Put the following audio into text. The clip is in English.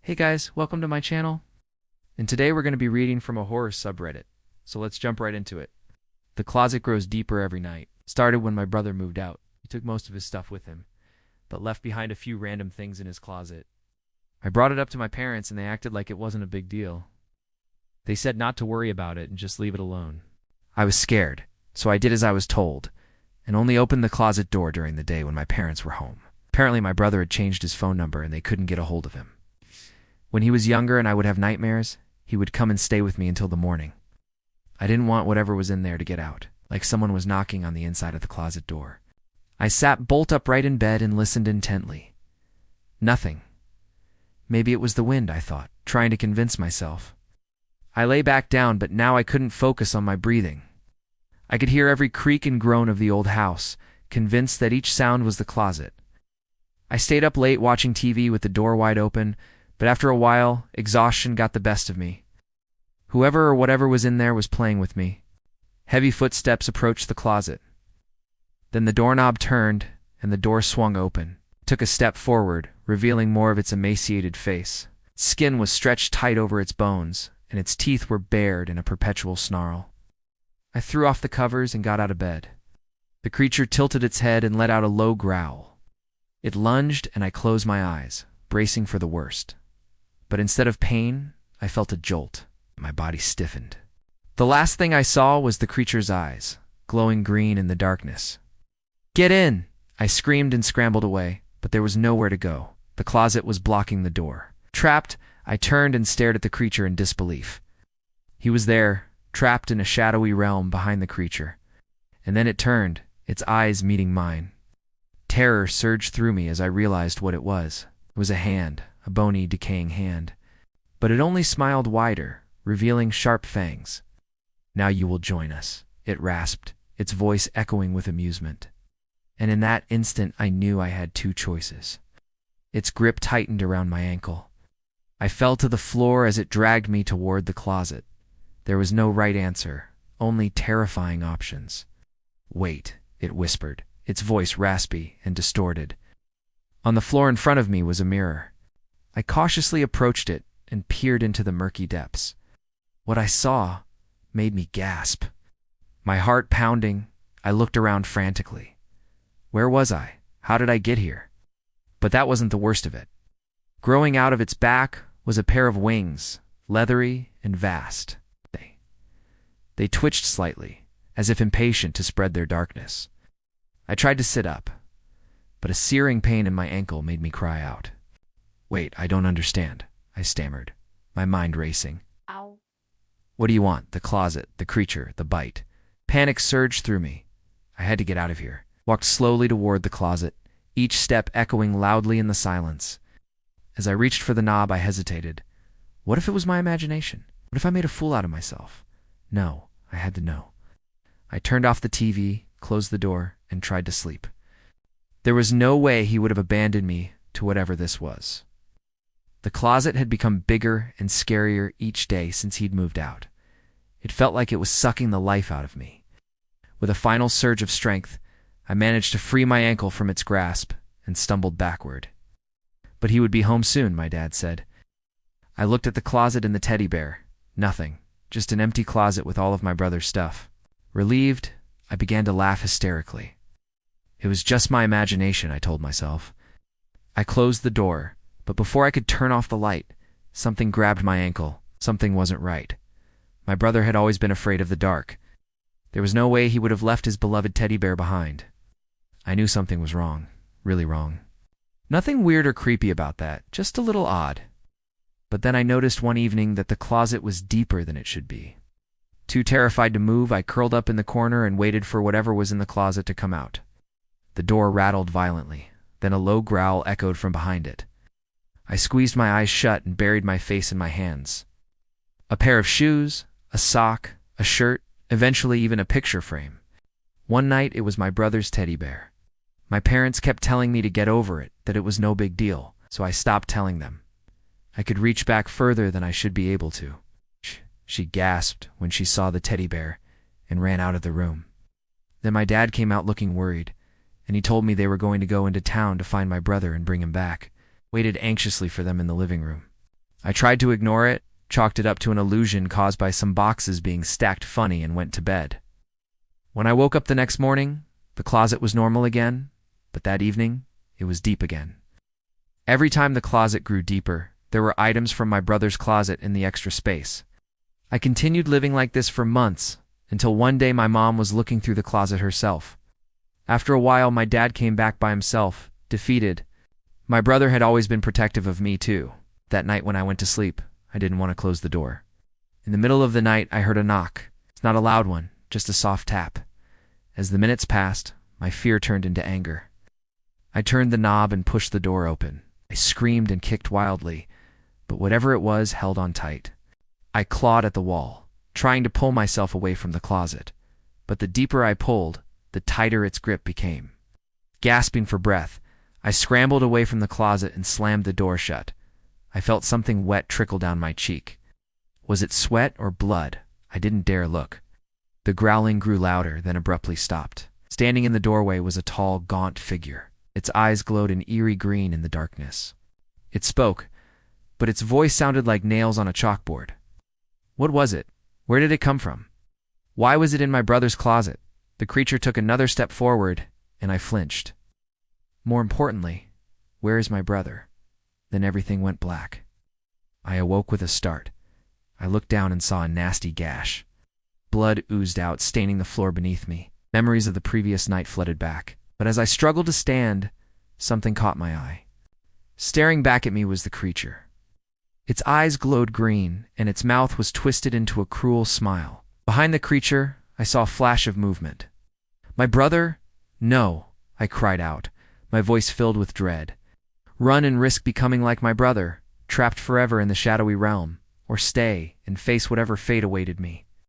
Hey guys, welcome to my channel. And today we're going to be reading from a horror subreddit. So let's jump right into it. The closet grows deeper every night. Started when my brother moved out. He took most of his stuff with him, but left behind a few random things in his closet. I brought it up to my parents and they acted like it wasn't a big deal. They said not to worry about it and just leave it alone. I was scared, so I did as I was told, and only opened the closet door during the day when my parents were home. Apparently my brother had changed his phone number and they couldn't get a hold of him. When he was younger and I would have nightmares, he would come and stay with me until the morning. I didn't want whatever was in there to get out, like someone was knocking on the inside of the closet door. I sat bolt upright in bed and listened intently. Nothing. Maybe it was the wind, I thought, trying to convince myself. I lay back down, but now I couldn't focus on my breathing. I could hear every creak and groan of the old house, convinced that each sound was the closet. I stayed up late watching TV with the door wide open, but after a while, exhaustion got the best of me. Whoever or whatever was in there was playing with me. Heavy footsteps approached the closet. Then the doorknob turned, and the door swung open. It took a step forward, revealing more of its emaciated face. Its skin was stretched tight over its bones, and its teeth were bared in a perpetual snarl. I threw off the covers and got out of bed. The creature tilted its head and let out a low growl. It lunged, and I closed my eyes, bracing for the worst. But instead of pain, I felt a jolt. My body stiffened. The last thing I saw was the creature's eyes, glowing green in the darkness. "Get in!" I screamed and scrambled away, but there was nowhere to go. The closet was blocking the door. Trapped, I turned and stared at the creature in disbelief. He was there, trapped in a shadowy realm behind the creature. And then it turned, its eyes meeting mine. Terror surged through me as I realized what it was. It was a hand, a bony, decaying hand. But it only smiled wider, revealing sharp fangs. "Now you will join us," it rasped, its voice echoing with amusement. And in that instant I knew I had two choices. Its grip tightened around my ankle. I fell to the floor as it dragged me toward the closet. There was no right answer, only terrifying options. "Wait," it whispered, its voice raspy and distorted. On the floor in front of me was a mirror. I cautiously approached it and peered into the murky depths. What I saw made me gasp. My heart pounding, I looked around frantically. Where was I? How did I get here? But that wasn't the worst of it. Growing out of its back was a pair of wings, leathery and vast. They twitched slightly, as if impatient to spread their darkness. I tried to sit up, but a searing pain in my ankle made me cry out. "Wait, I don't understand," I stammered, my mind racing. Ow. "What do you want? The closet, the creature, the bite?" Panic surged through me. I had to get out of here. Walked slowly toward the closet, each step echoing loudly in the silence. As I reached for the knob, I hesitated. What if it was my imagination? What if I made a fool out of myself? No, I had to know. I turned off the TV, closed the door, and tried to sleep. There was no way he would have abandoned me to whatever this was. The closet had become bigger and scarier each day since he'd moved out. It felt like it was sucking the life out of me. With a final surge of strength, I managed to free my ankle from its grasp and stumbled backward. But he would be home soon, my dad said. I looked at the closet and the teddy bear. Nothing, just an empty closet with all of my brother's stuff. Relieved, I began to laugh hysterically. It was just my imagination, I told myself. I closed the door, but before I could turn off the light, something grabbed my ankle. Something wasn't right. My brother had always been afraid of the dark. There was no way he would have left his beloved teddy bear behind. I knew something was wrong, really wrong. Nothing weird or creepy about that, just a little odd. But then I noticed one evening that the closet was deeper than it should be. Too terrified to move, I curled up in the corner and waited for whatever was in the closet to come out. The door rattled violently, then a low growl echoed from behind it. I squeezed my eyes shut and buried my face in my hands. A pair of shoes, a sock, a shirt, eventually even a picture frame. One night it was my brother's teddy bear. My parents kept telling me to get over it, that it was no big deal, so I stopped telling them. I could reach back further than I should be able to. She gasped when she saw the teddy bear and ran out of the room. Then my dad came out looking worried, and he told me they were going to go into town to find my brother and bring him back. Waited anxiously for them in the living room. I tried to ignore it, chalked it up to an illusion caused by some boxes being stacked funny, and went to bed. When I woke up the next morning, the closet was normal again, but that evening, it was deep again. Every time the closet grew deeper, there were items from my brother's closet in the extra space. I continued living like this for months, until one day my mom was looking through the closet herself. After a while, my dad came back by himself, defeated. My brother had always been protective of me too. That night when I went to sleep, I didn't want to close the door. In the middle of the night, I heard a knock. It's not a loud one, just a soft tap. As the minutes passed, my fear turned into anger. I turned the knob and pushed the door open. I screamed and kicked wildly, but whatever it was held on tight. I clawed at the wall, trying to pull myself away from the closet, but the deeper I pulled, the tighter its grip became. Gasping for breath, I scrambled away from the closet and slammed the door shut. I felt something wet trickle down my cheek. Was it sweat or blood? I didn't dare look. The growling grew louder, then abruptly stopped. Standing in the doorway was a tall, gaunt figure. Its eyes glowed an eerie green in the darkness. It spoke, but its voice sounded like nails on a chalkboard. What was it? Where did it come from? Why was it in my brother's closet? The creature took another step forward, and I flinched. More importantly, where is my brother? Then everything went black. I awoke with a start. I looked down and saw a nasty gash. Blood oozed out, staining the floor beneath me. Memories of the previous night flooded back. But as I struggled to stand, something caught my eye. Staring back at me was the creature. Its eyes glowed green, and its mouth was twisted into a cruel smile. Behind the creature, I saw a flash of movement. My brother? No, I cried out, my voice filled with dread. Run and risk becoming like my brother, trapped forever in the shadowy realm, or stay and face whatever fate awaited me.